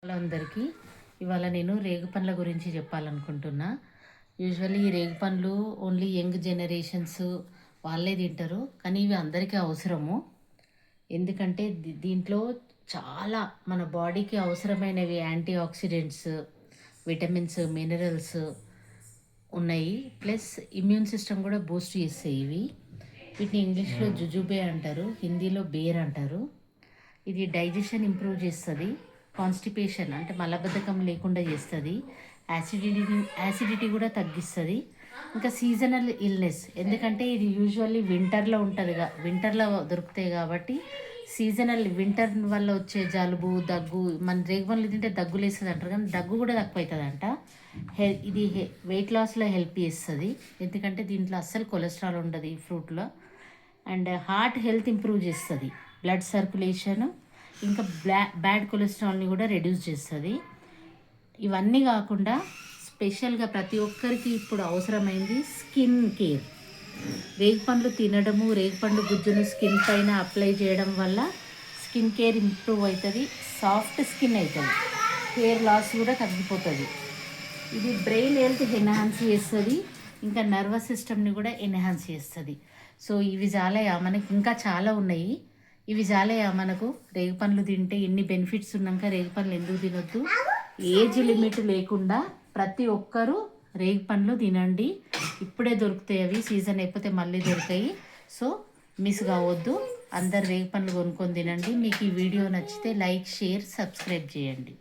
Hello అందరికీ. ఇవాళ నేను రేగుపండ్ల గురించి చెప్పాలనుకుంటున్నా. యూజువల్లీ ఈ రేగుపండ్లు ఓన్లీ యంగ్ జనరేషన్స్ వాళ్ళే తింటారు, కానీ ఇవి అందరికీ అవసరము. ఎందుకంటే దీంట్లో చాలా మన బాడీకి అవసరమైనవి యాంటీ ఆక్సిడెంట్స్, విటమిన్స్, మినరల్స్ ఉన్నాయి. ప్లస్ ఇమ్యూన్ సిస్టమ్ కూడా బూస్ట్ చేస్తాయి ఇవి. వీటిని ఇంగ్లీష్లో జుజుబే అంటారు, హిందీలో బేర్ అంటారు. ఇది డైజెషన్ ఇంప్రూవ్ చేస్తుంది, కాన్స్టిపేషన్ అంటే మలబద్ధకం లేకుండా చేస్తుంది, యాసిడిటీ కూడా తగ్గిస్తుంది. ఇంకా సీజనల్ ఇల్నెస్, ఎందుకంటే ఇది యూజువల్లీ వింటర్లో ఉంటుంది, వింటర్లో దొరుకుతాయి కాబట్టి సీజనల్ వింటర్ వల్ల వచ్చే జలుబు, దగ్గు, మన రేగుపండ్లు తింటే దగ్గు లేస్తుంది అంటారు, కానీ దగ్గు కూడా తక్కువ అవుతుందంట. ఇది వెయిట్ లాస్లో హెల్ప్ చేస్తుంది, ఎందుకంటే దీంట్లో అస్సలు కొలెస్ట్రాల్ ఉండదు ఈ ఫ్రూట్లో. అండ్ హార్ట్ హెల్త్ ఇంప్రూవ్ చేస్తుంది, బ్లడ్ సర్క్యులేషన్, ఇంకా బ్యాడ్ కొలెస్ట్రాల్ని కూడా రెడ్యూస్ చేస్తుంది. ఇవన్నీ కాకుండా స్పెషల్గా ప్రతి ఒక్కరికి ఇప్పుడు అవసరమైంది స్కిన్ కేర్. రేగుపండ్లు తినడము, రేగుపండు గుజ్జును స్కిన్ పైన అప్లై చేయడం వల్ల స్కిన్ కేర్ ఇంప్రూవ్ అవుతుంది, సాఫ్ట్ స్కిన్ అవుతుంది, హెయిర్ లాస్ కూడా తగ్గిపోతుంది. ఇది బ్రెయిన్ హెల్త్ ఎన్హాన్స్ చేస్తుంది, ఇంకా నర్వస్ సిస్టమ్ని కూడా ఎన్హాన్స్ చేస్తుంది. సో ఇవి చాలయా? మనకి ఇంకా చాలా ఉన్నాయి. ఇవి చాలయా మనకు? రేగుపండ్లు తింటే ఎన్ని బెనిఫిట్స్ ఉన్నాక రేగుపండ్లు ఎందుకు తినొద్దు? ఏజ్ లిమిట్ లేకుండా ప్రతి ఒక్కరూ రేగుపండ్లు తినండి. ఇప్పుడే దొరుకుతాయి, అవి సీజన్ అయిపోతే మళ్ళీ దొరుకుతాయి. సో మిస్ కావద్దు, అందరు రేగుపండ్లు కొనుక్కొని తినండి. మీకు ఈ వీడియో నచ్చితే లైక్, షేర్, సబ్స్క్రైబ్ చేయండి.